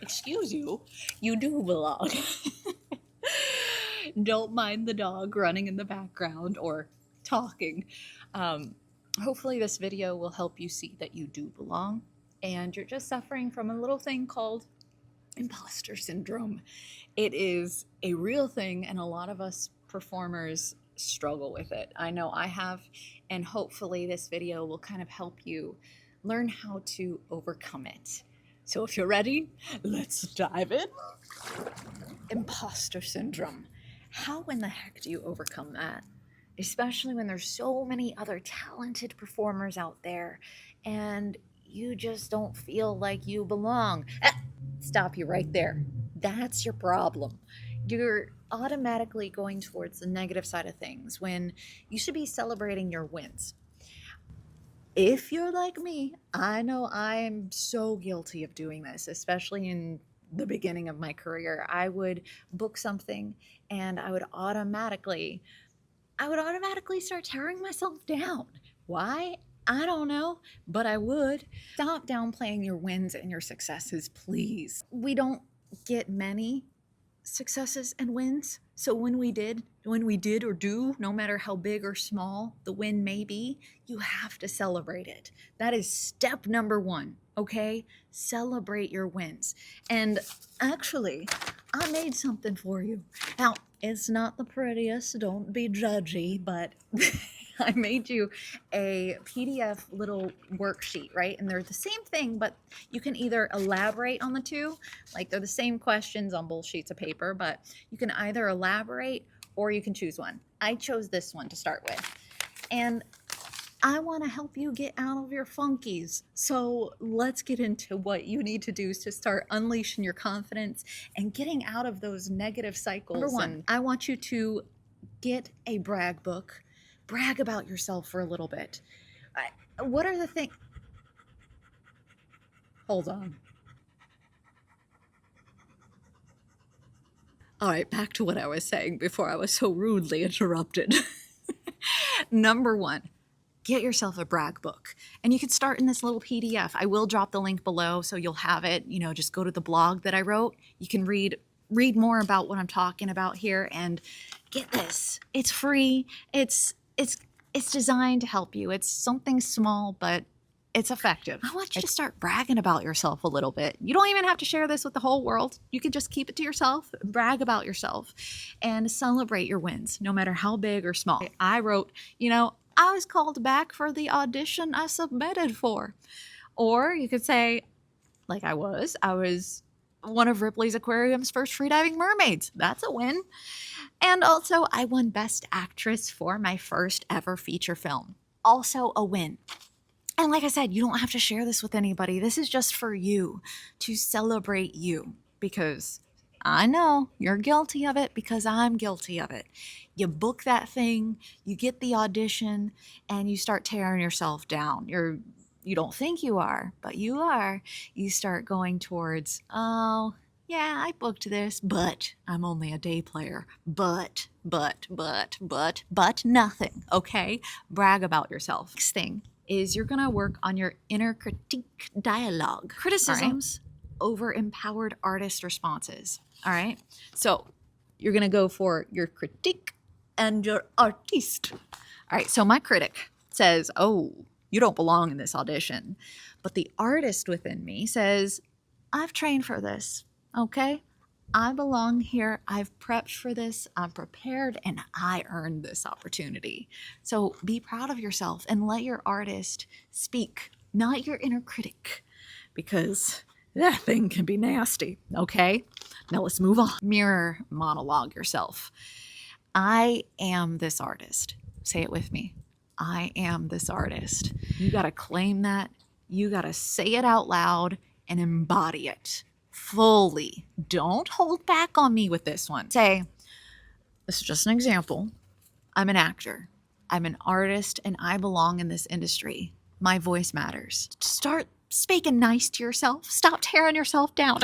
Excuse you, you do belong. Don't mind the dog running in the background or talking. Hopefully this video will help you see that you do belong and you're just suffering from a little thing called imposter syndrome. It is a real thing and a lot of us performers struggle with it. I know I have, and hopefully this video will kind of help you learn how to overcome it. So if you're ready, let's dive in. Imposter syndrome. How in the heck do you overcome that? Especially when there's so many other talented performers out there and you just don't feel like you belong. Stop you right there. That's your problem. You're automatically going towards the negative side of things when you should be celebrating your wins. If you're like me, I know I am so guilty of doing this, especially in the beginning of my career. I would book something and I would automatically start tearing myself down. Why? I don't know, but I would. Stop downplaying your wins and your successes, please. We don't get many successes and wins. So when we did or do, no matter how big or small the win may be, you have to celebrate it. That is step number one, okay? Celebrate your wins. And actually, I made something for you. Now, it's not the prettiest, don't be judgy, but I made you a PDF little worksheet, right? And they're the same thing, but you can either elaborate on the two, like they're the same questions on both sheets of paper, but you can either elaborate or you can choose one. I chose this one to start with. And I want to help you get out of your funkies. So let's get into what you need to do to start unleashing your confidence and getting out of those negative cycles. Number one, I want you to get a brag book. Brag about yourself for a little bit. What are the things? Hold on. All right, back to what I was saying before I was so rudely interrupted. Number one, get yourself a brag book. And you can start in this little PDF. I will drop the link below so you'll have it. You know, just go to the blog that I wrote. You can read more about what I'm talking about here and get this. It's free. It's designed to help you. It's something small, but it's effective. I want you to start bragging about yourself a little bit. You don't even have to share this with the whole world. You can just keep it to yourself, brag about yourself, and celebrate your wins, no matter how big or small. I wrote, I was called back for the audition I submitted for. Or you could say, like I was one of Ripley's Aquarium's first freediving mermaids. That's a win. And also, I won Best Actress for my first ever feature film. Also a win. And like I said, you don't have to share this with anybody. This is just for you, to celebrate you. Because I know you're guilty of it, because I'm guilty of it. You book that thing, you get the audition, and you start tearing yourself down. You don't think you are, but you are. You start going towards, oh, yeah, I booked this, but I'm only a day player. But nothing, okay? Brag about yourself. Next thing is you're gonna work on your inner critique dialogue. Criticisms over empowered artist responses, all right? So you're gonna go for your critique and your artiste. All right, so my critic says, oh, you don't belong in this audition. But the artist within me says, I've trained for this, okay? I belong here. I've prepped for this. I'm prepared, and I earned this opportunity. So be proud of yourself and let your artist speak, not your inner critic, because that thing can be nasty, okay? Now let's move on. Mirror monologue yourself. I am this artist. Say it with me. I am this artist. You got to claim that. You got to say it out loud and embody it fully. Don't hold back on me with this one. Say, this is just an example. I'm an actor. I'm an artist, and I belong in this industry. My voice matters. Start speaking nice to yourself. Stop tearing yourself down.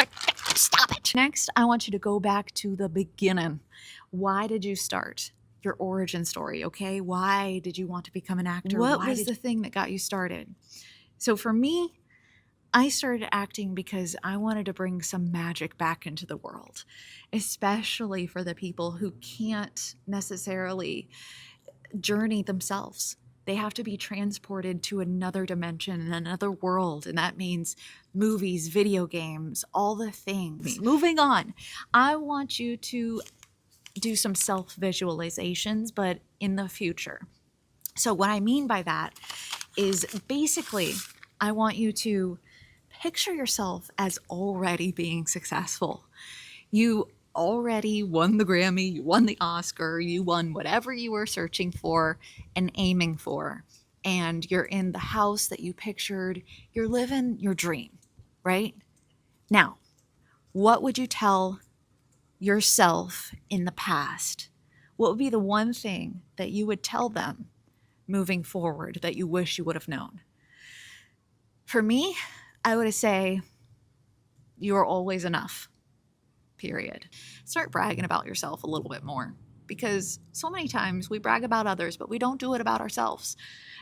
Stop it. Next, I want you to go back to the beginning. Why did you start? Your origin story, okay? Why did you want to become an actor? What was the thing that got you started? So for me, I started acting because I wanted to bring some magic back into the world, especially for the people who can't necessarily journey themselves. They have to be transported to another dimension, another world, and that means movies, video games, all the things. Moving on, I want you to do some self visualizations, but in the future. So, what I mean by that is basically, I want you to picture yourself as already being successful. You already won the Grammy, you won the Oscar, you won whatever you were searching for and aiming for. And you're in the house that you pictured, you're living your dream, right? Now, what would you tell yourself in the past? What would be the one thing that you would tell them moving forward that you wish you would have known? For me, I would say you're always enough, period. Start bragging about yourself a little bit more, because so many times we brag about others, but we don't do it about ourselves.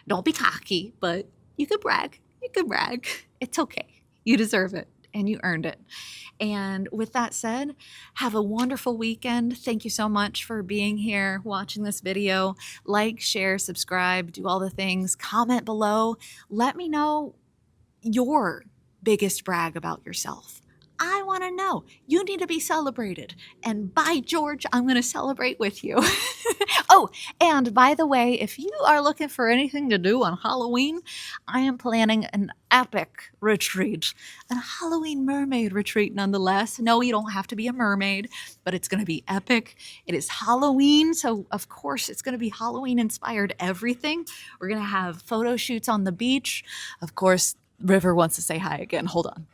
Don't be cocky, but you could brag. You could brag. It's okay. You deserve it and you earned it. And with that said, have a wonderful weekend. Thank you so much for being here, watching this video. Like, share, subscribe, do all the things. Comment below. Let me know your biggest brag about yourself. I want to know. You need to be celebrated. And by George, I'm going to celebrate with you. Oh, and by the way, if you are looking for anything to do on Halloween, I am planning an epic retreat, a Halloween Mermaid Retreat nonetheless. No, you don't have to be a mermaid, but it's going to be epic. It is Halloween, so of course it's going to be Halloween-inspired everything. We're going to have photo shoots on the beach. Of course, River wants to say hi again. Hold on.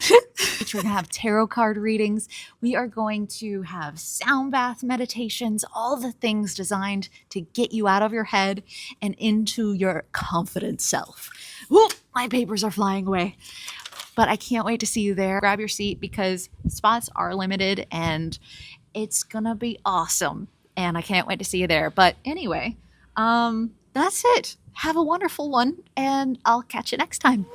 We're going to have tarot card readings. We are going to have sound bath meditations, all the things designed to get you out of your head and into your confident self. Whoop, my papers are flying away. But I can't wait to see you there. Grab your seat because spots are limited and it's going to be awesome. And I can't wait to see you there. But anyway, that's it. Have a wonderful one and I'll catch you next time.